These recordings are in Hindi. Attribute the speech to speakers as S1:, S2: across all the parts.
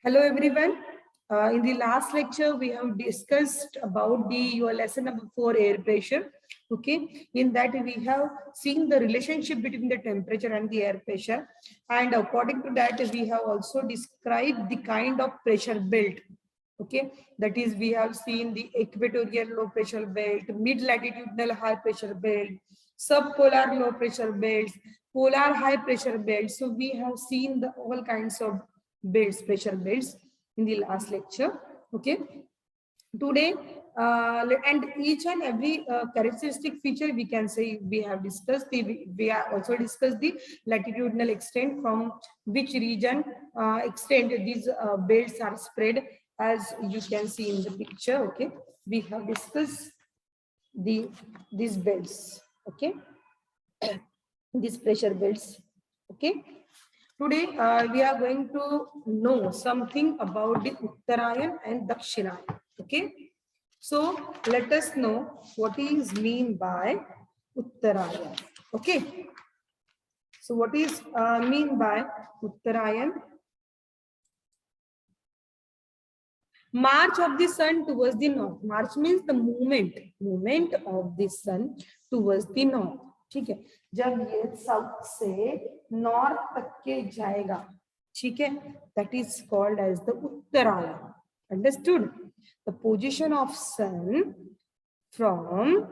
S1: Hello everyone. In the last lecture, we have discussed about your lesson number 4, air pressure. Okay, in that we have seen the relationship between the temperature and the air pressure, and according to that, we have also described the kind of pressure belt. Okay, that is, we have seen the equatorial low pressure belt, mid latitudinal high pressure belt, subpolar low pressure belts, polar high pressure belts. So we have seen the all kinds of belts, pressure belts in the last lecture. Okay, today and each and every characteristic feature we can say we have discussed. We have also discussed the latitudinal extent, from which region extent these belts are spread, as you can see in the picture. Okay, we have discussed these belts. Okay, these pressure belts. Okay, today we are going to know something about the Uttarayan and Dakshinayan. Okay, so let us know what is mean by Uttarayan. Okay, so what is mean by Uttarayan? March of the sun towards the north. March means the movement of the sun towards the north. ठीक है, जब ये साउथ से नॉर्थ तक के जाएगा, ठीक है, that is called as the Uttarayan. Understood? The position of sun from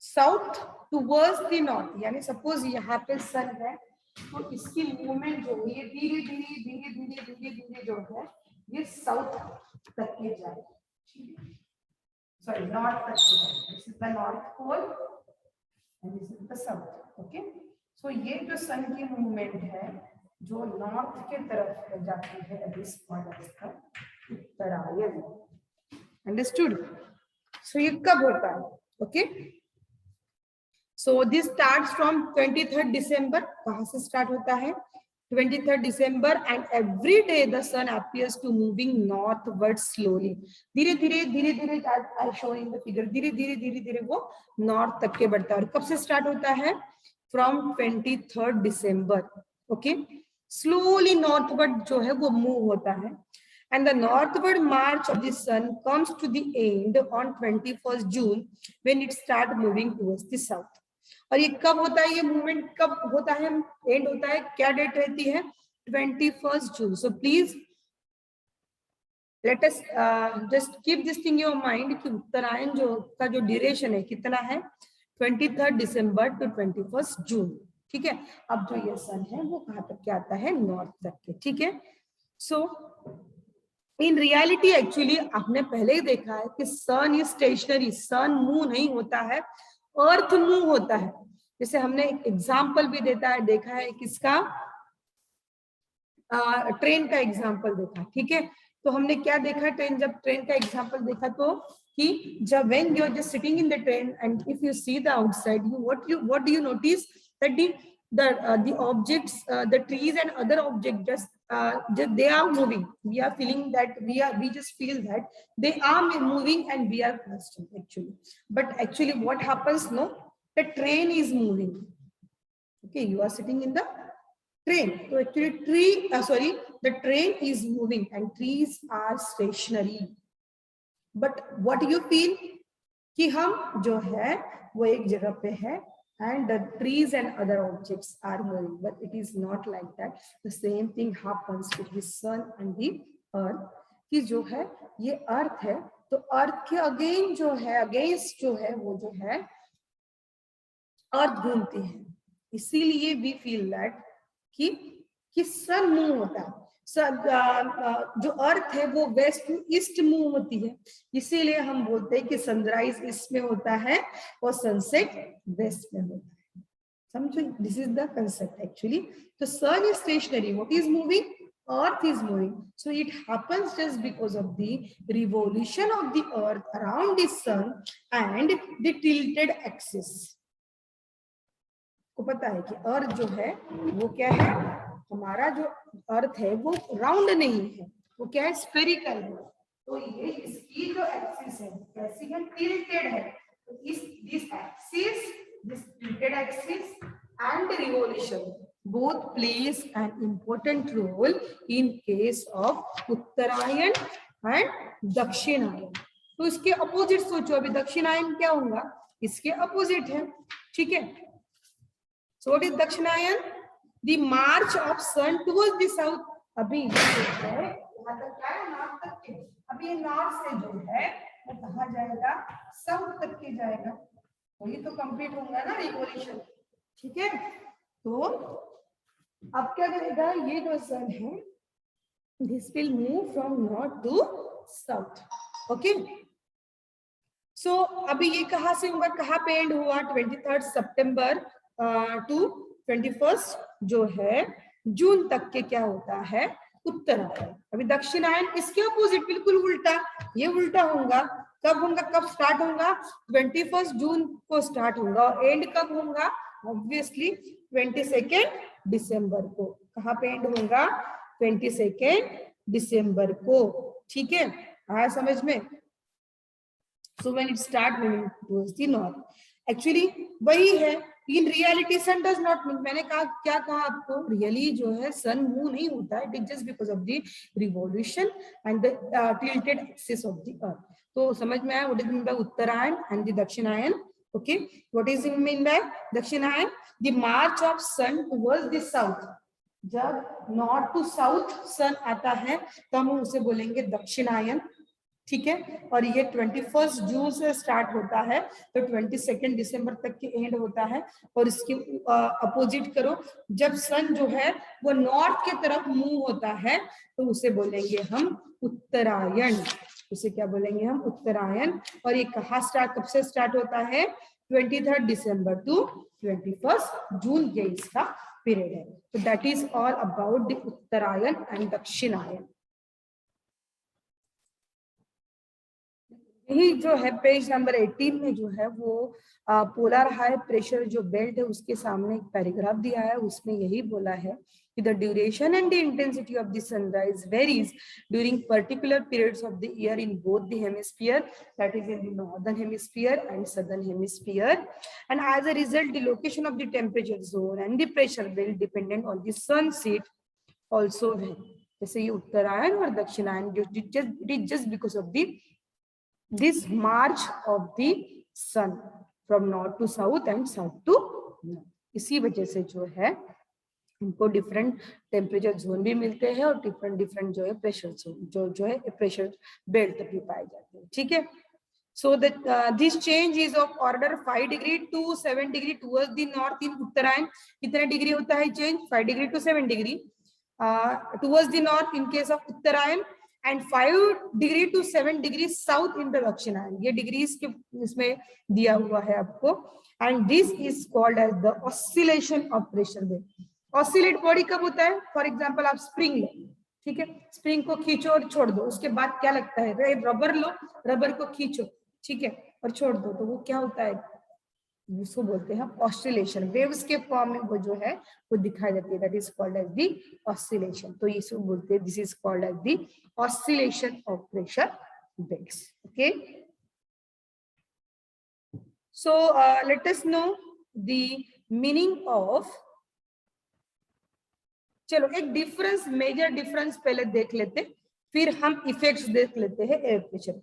S1: south towards the north. यानी सपोज यहाँ पे सन है, तो इसकी मूवमेंट जो है ये धीरे धीरे धीरे धीरे धीरे धीरे जो है ये साउथ तक के जाएगी. सॉरी, नॉर्थ तक के जाएगी. This is the north pole and this is the south. Okay, so ये जो सन की मूवमेंट है जो नॉर्थ के तरफ जाती है, दिस कॉल्ड उत्तरायण. अंडरस्टूड? सो ये कब होता है? Okay, so this starts from 23rd December. कहाँ से स्टार्ट होता है? 23rd December, and every day the sun appears to moving northward slowly. धीरे धीरे धीरे धीरे, I show in the figure, धीरे धीरे धीरे धीरे वो नॉर्थ तक के बढ़ता है. और कब से स्टार्ट होता है? From 23rd December. Okay, slowly northward जो है वो मूव होता है, and the northward march of the sun comes to the end on 21st June when it start moving towards the south. और ये कब होता है? ये मूवमेंट कब होता है, एंड होता है? क्या डेट रहती है? 21st June. So please let us just keep this thing your mind कि उत्तरायण जो का जो ड्यूरेशन है कितना है? 23rd December to 21st June. ठीक है, अब जो ये सन है वो कहाँ तक के आता है? नॉर्थ तक के. ठीक है, सो इन रियलिटी एक्चुअली आपने पहले ही देखा है कि सन इज स्टेशनरी. सन मूव नहीं होता है, अर्थ मूव होता है. जैसे हमने एक एग्जाम्पल भी देखा है किसका? ट्रेन का एग्जाम्पल देखा. ठीक है, तो हमने क्या देखा? जब ट्रेन का एग्जाम्पल देखा तो कि जब when you are just sitting in the train and if you see the outside, what do you notice? That the objects, the trees and other objects just they are moving. We are feeling that we just feel that they are moving and we are constant actually. But actually what happens? No, the train is moving. Okay, you are sitting in the train, so actually the train is moving and trees are stationary. But what do you feel? कि हम जो है वो एक जगह पे है and the trees and other objects are moving, but it is not like that. The same thing happens with the sun and the earth. कि जो है ये अर्थ है, तो अर्थ के अगेन जो है, अगेंस्ट जो है वो जो है अर्थ घूमती है. इसीलिए वी फील दैट कि सन मूव होता है. जो अर्थ है वो वेस्ट टू ईस्ट मूव होती है. इसीलिए हम बोलते हैं कि सनराइज ईस्ट में होता है और सनसेट वेस्ट में होता है. समझो, this is the concept actually. तो sun is stationary, what is moving? Earth is moving. So it happens just because of the revolution of the earth around the sun and the tilted axis. को पता है कि अर्थ जो है वो क्या है? हमारा जो अर्थ है वो राउंड नहीं है, वो क्या है? स्फेरिकल है. तो ये इसकी जो एक्सिस है कैसी है? टिल्टेड है. तो this axis, this tilted axis and revolution, both plays an important role in case of Uttarayan and Dakshinayan. तो इसके अपोजिट सोचो, अभी दक्षिणायन क्या होगा, इसके अपोजिट है, ठीक है। So what is Dakshinayan? The march of sun towards the south. अभी ये है यहाँ तक क्या है, नॉर्थ तक के। अभी ये नॉर्थ से जो है वो कहाँ जाएगा, साउथ तक के जाएगा। वही तो कंप्लीट होगा ना रिवॉल्यूशन, ठीक है। तो अब क्या करेगा, ये जो सन है this will move from north to south, okay. So अभी ये कहाँ से होगा, कहाँ पे एंड हुआ, 23 सितंबर टू 21 जो है जून तक के क्या होता है, उत्तरायण। अभी दक्षिणायन इसके अपोजिट, बिल्कुल उल्टा, ये उल्टा होगा। कब होगा, कब स्टार्ट होगा, 21 जून को स्टार्ट होगा और एंड कब होगा, ऑब्वियसली 22 दिसंबर को। कहाँ पे एंड होगा, 22 दिसंबर को, ठीक है, आया समझ में। So when it start moving towards the north, actually वही है। In reality sun does not move। मैंने कहा, क्या कहा आपको, रियली जो है सन मूव नहीं होता है, it is just because of the revolution and the tilted axis of the earth. तो समझ में आया what is mean by Uttarayan and the Dakshinayan, okay. What is mean by Dakshinayan, the march of sun towards the south. जब नॉर्थ टू साउथ सन आता है तो हम उसे बोलेंगे दक्षिणायन, ठीक है। और ये 21 जून से स्टार्ट होता है तो 22 दिसंबर तक के एंड होता है। और इसके अपोजिट करो, जब सन जो है वो नॉर्थ की तरफ मूव होता है तो उसे बोलेंगे हम उत्तरायण, उसे क्या बोलेंगे हम, उत्तरायण। और ये कहाँ स्टार्ट, कब से स्टार्ट होता है, 23 दिसंबर टू 21 जून, ये इसका पीरियड है। तो that is all about the Uttarayan and Dakshinayan. यही जो है पेज नंबर 18 में जो है वो पोलर हाई प्रेशर जो बेल्ट है उसके सामने एक पैराग्राफ दिया है, उसमें यही बोला है कि the duration and the intensity of the sunrise varies during particular periods of the year in both the hemisphere, that is in the northern hemisphere and southern hemisphere, and as a result the location of the temperature zone and the pressure belt dependent on the sun seat also है। जैसे ये उत्तरायण और Dakshinayan, it is just because of the this march of the sun from north to south and south to north। इसी वजह से जो है हमको डिफरेंट टेम्परेचर जोन भी मिलते हैं और डिफरेंट जो है प्रेशर जोन जो है प्रेशर बेल्ट तक भी पाए जाते हैं, ठीक है। So that this change is of order 5 degree to 7 degree towards the north in Uttarayan. कितने डिग्री होता है change, 5 degree to 7 degree towards the north in case of Uttarayan, and 5 degree to 7 degree south in the Dakshinayan. ये डिग्रीज के इसमें दिया हुआ है आपको। And this is called as the oscillation of pressure belt. Oscillate body कब होता है, फॉर एग्जांपल आप स्प्रिंग लो, ठीक है, स्प्रिंग को खींचो और छोड़ दो, उसके बाद क्या लगता है, रबर लो, रबर को खींचो, ठीक है, और छोड़ दो, तो वो क्या होता है, इसको बोलते हैं ऑसिलेशन। वेव्स के फॉर्म में वो जो है वो दिखाई देती है, that is called as the oscillation. तो इसको बोलते हैं, this is called as the oscillation of pressure belts, okay. So let us know the meaning of, चलो एक डिफरेंस, मेजर डिफरेंस पहले देख लेते, फिर हम इफेक्ट्स देख लेते हैं air pressure.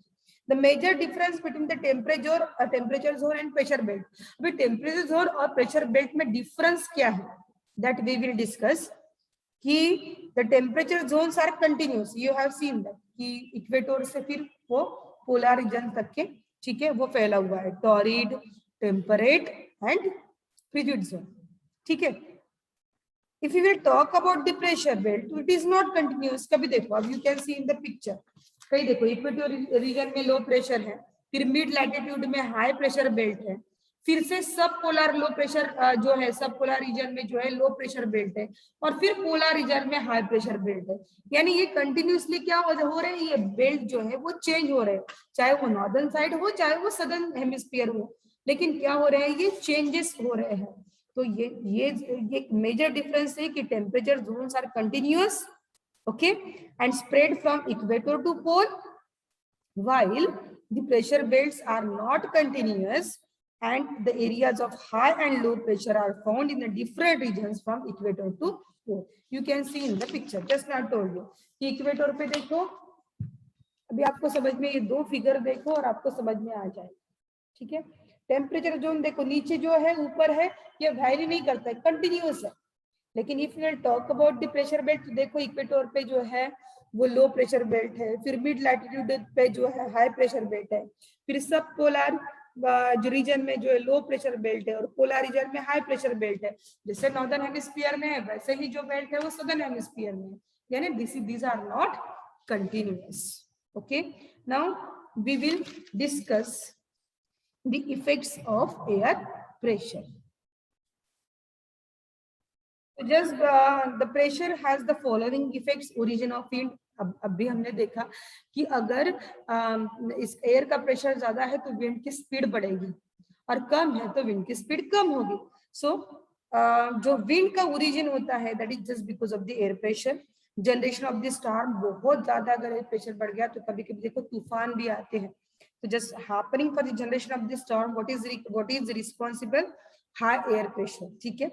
S1: The major difference between the temperature zone and pressure belt। अभी टेम्परेचर जोन और प्रेशर बेल्ट में डिफरेंस क्या है, that we will discuss। कि the temperature zones are continuous, you have seen that कि इक्वेटर से फिर वो पोलर रीजन तक के, ठीक है, वो फैला हुआ है, torrid, temperate and frigid zone, ठीक है। If you will talk about the pressure belt, it is not continuous। कभी देखो, अब you can see in the picture, कहीं देखो इक्वेटर रीजन में लो प्रेशर है, फिर मिड लैटिट्यूड में हाई प्रेशर बेल्ट है, फिर से सब पोलर लो प्रेशर जो है, सब पोलर रीजन में जो है लो प्रेशर बेल्ट है, और फिर पोलर रीजन में हाई प्रेशर बेल्ट है। यानी ये कंटिन्यूसली क्या हो रहे हैं, ये बेल्ट जो है वो चेंज हो रहे हैं, चाहे वो नॉर्दर्न साइड हो चाहे वो सदर्न हेमिस्फीयर हो, लेकिन क्या हो रहे हैं, ये चेंजेस हो रहे हैं। तो ये मेजर डिफरेंस है कि temperature zones are continuous, okay, and spread from equator to pole, while the pressure belts are not continuous and the areas of high and low pressure are found in the different regions from equator to pole. You can see in the picture. Just now told you कि इक्वेटर पे देखो, अभी आपको समझ में ये दो फिगर देखो और आपको समझ में आ जाए, ठीक है। टेम्परेचर जोन देखो नीचे जो है ऊपर है, ये वैरी नहीं करता है, कंटिन्यूअस है। लेकिन if you talk about the pressure belt, तो देखो इक्वेटर पे जो है वो लो प्रेशर बेल्ट है, फिर मिड लैटिट्यूड पे जो है हाई प्रेशर बेल्ट है, फिर सब पोलर जो रीजन में जो है लो प्रेशर बेल्ट है, और पोलर रीजन में हाई प्रेशर बेल्ट है। जैसे नॉर्दर्न हेमिस्फीयर में है वैसे ही जो बेल्ट है वो सदर्न हेमिस्फीयर में है, यानी these are not continuous. Okay, now we will discuss the effects of air pressure. So just the pressure has the following effects. origin of wind, अब भी हमने देखा कि अगर इस एयर का प्रेशर ज्यादा है तो विंड की स्पीड बढ़ेगी, और कम है तो विंड की स्पीड कम होगी। सो जो विंड का ओरिजिन होता है that is just because of the air pressure. Generation of the storm, बहुत ज्यादा अगर एयर प्रेशर बढ़ गया तो कभी कभी देखो तूफान भी आते हैं। तो just happening for the generation of the storm, what is responsible? High air pressure, ठीक है।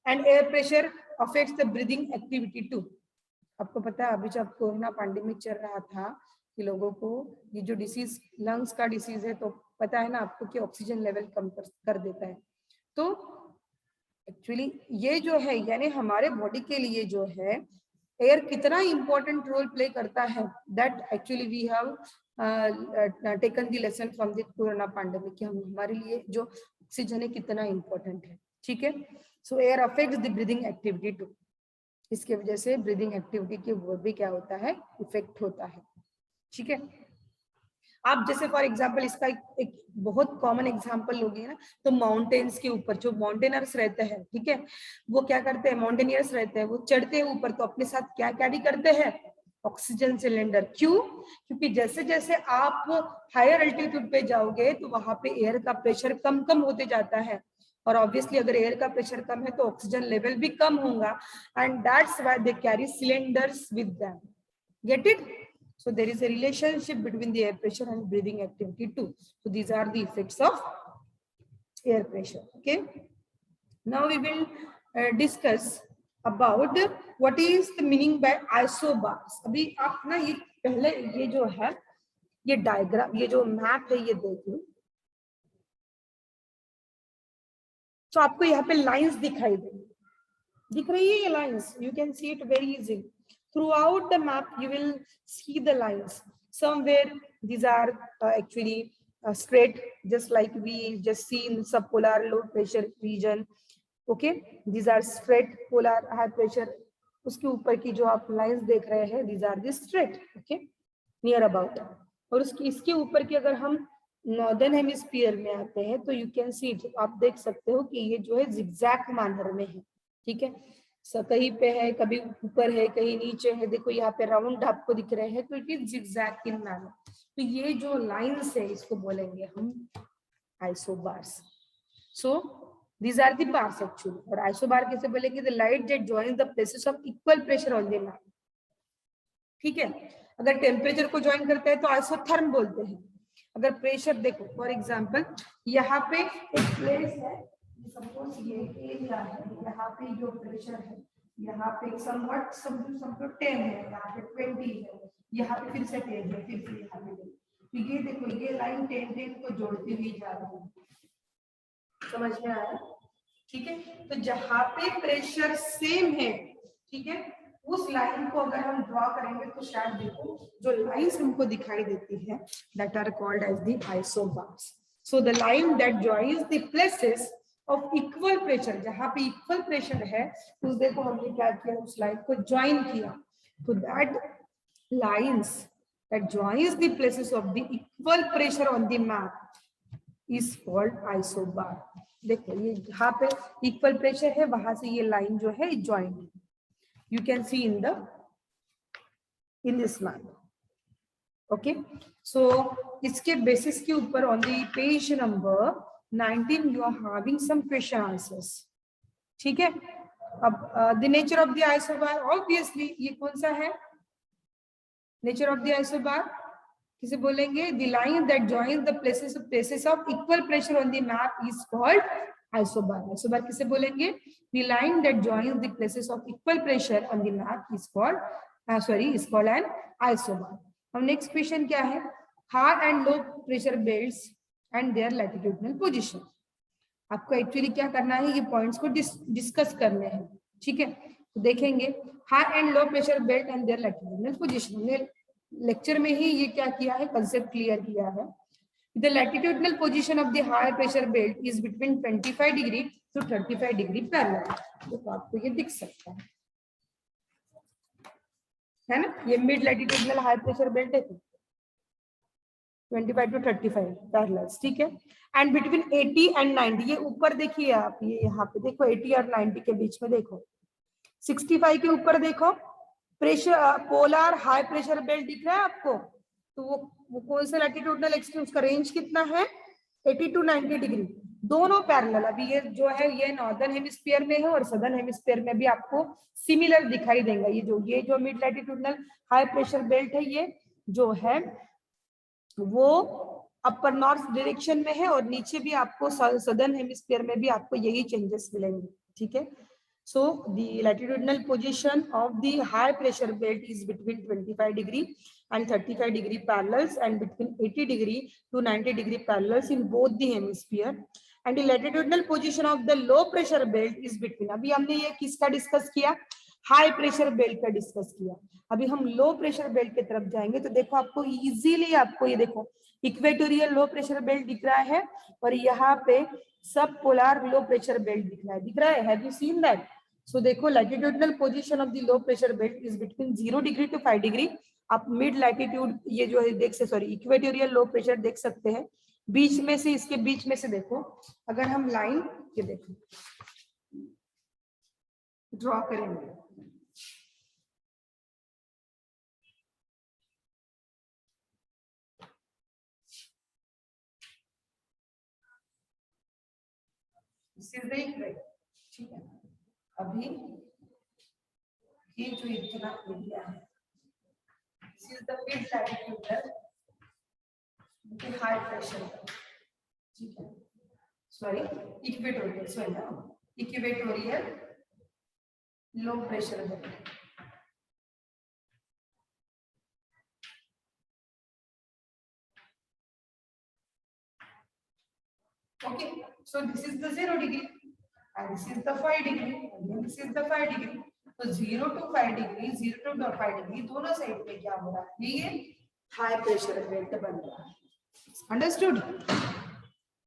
S1: And air pressure affects the breathing activity too. आपको पता है अभी जब कोरोना पैंडेमिक चल रहा था कि लोगों को ये जो डिसीज लंग्स का डिसीज है, तो पता है ना आपको कि ऑक्सीजन लेवल कम कर देता है। तो एक्चुअली ये जो है यानी हमारे बॉडी के लिए जो है एयर कितना इंपॉर्टेंट रोल प्ले करता है, that actually we have taken the lesson from the corona pandemic कि हम हमारे लिए जो ऑक्सीजन है कितना इंपॉर्टेंट है, ठीक है। So air affects the breathing activity too. इसके वजह से ब्रीदिंग एक्टिविटी के वो भी क्या होता है, इफेक्ट होता है, ठीक है। आप जैसे फॉर एग्जांपल इसका एक बहुत कॉमन एग्जांपल लोगे ना, तो माउंटेन्स के ऊपर जो माउंटेनर्स रहते हैं, ठीक है, वो क्या करते हैं, माउंटेनियर्स रहते हैं, वो चढ़ते हैं ऊपर तो अपने साथ क्या कैरी करते हैं, ऑक्सीजन सिलेंडर। क्यों? क्योंकि जैसे जैसे आप हायर अल्टीट्यूड पे जाओगे तो वहां पे एयर का प्रेशर कम कम होते जाता है, और ऑब्वियसली अगर एयर का प्रेशर कम है तो ऑक्सीजन लेवल भी कम होगा, and that's why they carry cylinders with them. Get it? So there is a relationship between the air pressure and breathing activity too. So these are the effects of air pressure. Okay. Now we will discuss about what is the meaning by isobars. अभी आप ना ये पहले ये जो है ये डायग्राम, ये जो मैप है ये देख लो। तो आपको यहाँ पे लाइंस दिखाई देंगी, दिख रही है ये lines, you can see it very easily. Throughout the map you will see the lines. Somewhere these are actually straight, just like we just see in subpolar low pressure region. Okay, these are straight polar high pressure. उसके ऊपर की जो आप लाइंस देख रहे हैं these are the straight, okay, near about. और उसकी इसके ऊपर की अगर हम नॉर्दर्न हेमिस्फीयर में आते हैं तो यू कैन सी इट, आप देख सकते हो कि ये जो है जिगजैग मैनर में है, ठीक है। कहीं पे है, कभी ऊपर है, कहीं नीचे है, देखो यहाँ पे राउंड आपको दिख रहे हैं, तो it is zigzag in manner. तो ये जो लाइंस है इसको बोलेंगे हम isobars. So these are the bars actually. और आइसोबार कैसे बोलेंगे? The light that joins the places of equal pressure on the map, ठीक है। अगर टेम्परेचर को ज्वाइन करता है तो आइसोथर्म बोलते हैं। अगर प्रेशर देखो फॉर एग्जांपल यहाँ पे एक प्लेस है, सपोज ये एरिया है, यहाँ पे जो प्रेशर है यहाँ पे समवट समझो 10 है, यहाँ पे 20 है, यहाँ पे फिर से 10 है, फिर से यहाँ पे 10। तो ये देखो ये लाइन 10 को जोड़ती हुई जा रही है, समझ में आया? ठीक है। तो जहाँ पे प्रेशर सेम है, ठीक है, उस लाइन को अगर हम ड्रॉ करेंगे तो शायद देखो जो लाइंस हमको दिखाई देती है that are called as the isobars. So the line that joins the places of equal pressure, जहाँ पे इक्वल प्रेशर है उस देखो हमने क्या किया, उस लाइन को ज्वाइन किया, तो that lines that joins the places of the equal pressure on the map is called isobar. देखो ये जहाँ पे इक्वल प्रेशर है वहां से ये लाइन जो है ज्वाइन है, you can see in this map. Okay, so इसके बेसिस के ऊपर on the page number 19 you are having some question answers, ठीक है। अब the nature of the isobar, obviously ये कौन सा है nature of the isobar? किसे बोलेंगे? The line that joins the places of equal pressure on the map is called isobar. Isobar किसे बोलेंगे? The line that joins the places of equal pressure on the map is called an isobar. अब नेक्स्ट क्वेश्चन क्या है? High and low pressure belts and their latitudinal position. आपको एक्चुअली क्या करना है, ये पॉइंट्स को डिस्कस करने हैं, ठीक है। तो देखेंगे high and low pressure belt and their latitudinal position. हमने लेक्चर में ही ये क्या किया है, कंसेप्ट क्लियर किया है। The latitudinal position of the high pressure belt is between 25 degree to 35 degree parallel. तो आपको ये दिख सकता है ना, ये mid latitudinal high pressure belt है 25 टू 35 पैरेलल्स, ठीक है। एंड बिटवीन 80 एंड 90, ये ऊपर देखिए आप, ये यहाँ पे देखो 80 और 90 के बीच में देखो, 65 के ऊपर देखो pressure polar high pressure belt दिख रहा है आपको। तो वो कौन सा लैटिट्यूडनल एक्सट्रीम, उसका रेंज कितना है? 80 टू 90 डिग्री, दोनों पैरेलल। अभी ये जो है ये नॉर्दर्न हेमिस्फीयर में है और सदर्न हेमिस्फीयर में भी आपको सिमिलर दिखाई देगा। ये जो mid latitudinal high pressure belt है, ये जो है वो अपर नॉर्थ डायरेक्शन में है और नीचे भी आपको सदर्न हेमिस्फीयर में भी आपको यही चेंजेस मिलेंगे, ठीक है। So the latitudinal position of the high pressure belt is between 25 degree and 35 degree parallels and between 80 degree to 90 degree parallels in both the hemisphere. And the latitudinal position of the low pressure belt is between, अभी हमने ये किसका डिस्कस किया? हाई प्रेशर बेल्ट का डिस्कस किया। अभी हम लो प्रेशर बेल्ट की तरफ जाएंगे। तो देखो आपको इजीली, आपको ये देखो इक्वेटोरियल लो प्रेशर बेल्ट दिख रहा है और यहाँ पे सब पोलर लो प्रेशर बेल्ट दिख रहा है। Have you seen that? So देखो latitudinal position of the low pressure belt is between 0 degree to 5 degree. आप मिड लैटिट्यूड ये जो है इक्वेटोरियल लो प्रेशर देख सकते हैं। बीच में से, इसके बीच में से देखो, अगर हम लाइन ये देखो ड्रॉ करेंगे, ठीक है। अभी ये जो इतना एरिया है, this is the mid latitudinal high pressure, ठीक है, sorry equatorial low pressure belt. Okay, so this is the 0 degree and this is the 5 degree and this is the 5 degree. तो 0 to 5 डिग्री, 0 to 5 डिग्री दोनों साइड पे क्या हो रहा है? ये हाई प्रेशर बेल्ट बन रहा है। अंडरस्टूड?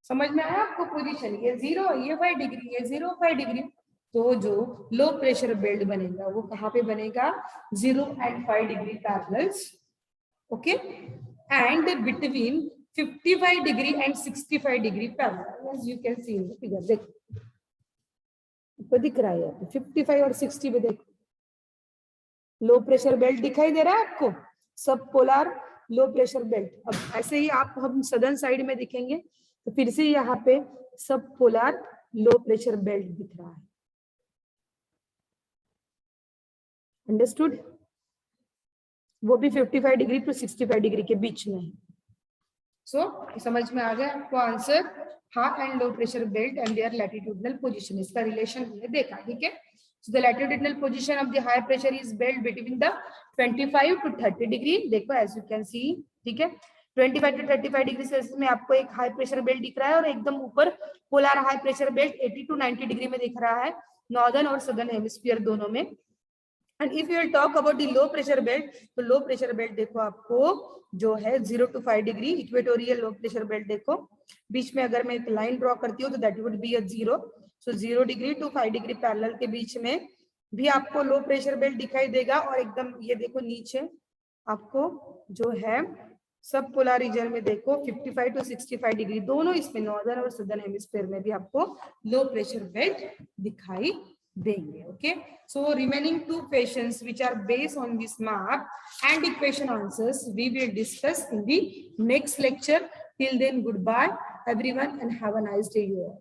S1: समझ में आया आपको पोजीशन? ये 0, ये 5 डिग्री, ये 0, 5 डिग्री। तो जो लो प्रेशर बेल्ट बनेगा वो कहाँ पे बनेगा? 0 and 5 degree parallels, okay, and between 55 degree and 65 degree parallel, as you can see in the figure। देखो तो दिख रहा है यहाँ पे 55 और 60 पे देखो लो प्रेशर बेल्ट दिखाई दे रहा है आपको, सब पोलर लो प्रेशर बेल्ट। अब ऐसे ही आप हम सदर्न साइड में दिखेंगे तो फिर से यहाँ पे सब पोलर लो प्रेशर बेल्ट दिख रहा है। अंडरस्टूड? वो भी 55 डिग्री टू 65 डिग्री के बीच में है। सो समझ में आ गया आपको answer? High and low pressure belt and their latitudinal position, इसका रिलेशन हमने देखा, ठीक है। So the latitudinal position of the high pressure is belt between the 25 to 30 degree. देखो एज यू कैन सी, ठीक है, 25 टू 35 डिग्री सेल्सियस में आपको एक हाई प्रेशर बेल्ट दिख रहा है और एकदम ऊपर polar high pressure belt 80 to 90 degree में दिख रहा है, नॉर्दर्न और सदर्न हेमिस्फीयर दोनों में। And if you will talk about the low pressure belt, तो लो प्रेशर बेल्ट देखो आपको जो है 0 to 5 degree equatorial low pressure belt देखो, बीच में अगर मैं एक लाइन ड्रॉ करती हूँ तो दैट वुड बी अ 0। सो 0 डिग्री टू 5 डिग्री पैरेलल के बीच में भी आपको लो प्रेशर बेल्ट दिखाई देगा और एकदम ये देखो नीचे आपको जो है सब पोलर रीजन में देखो 55 टू 65 डिग्री, दोनों इसमें नॉर्दर्न और सदर्न हेमिस्फीयर में भी आपको लो प्रेशर बेल्ट दिखाई देंगे। Okay, so remaining two questions which are based on this map and equation answers we will discuss in the next lecture. Till then, goodbye everyone and have a nice day you all.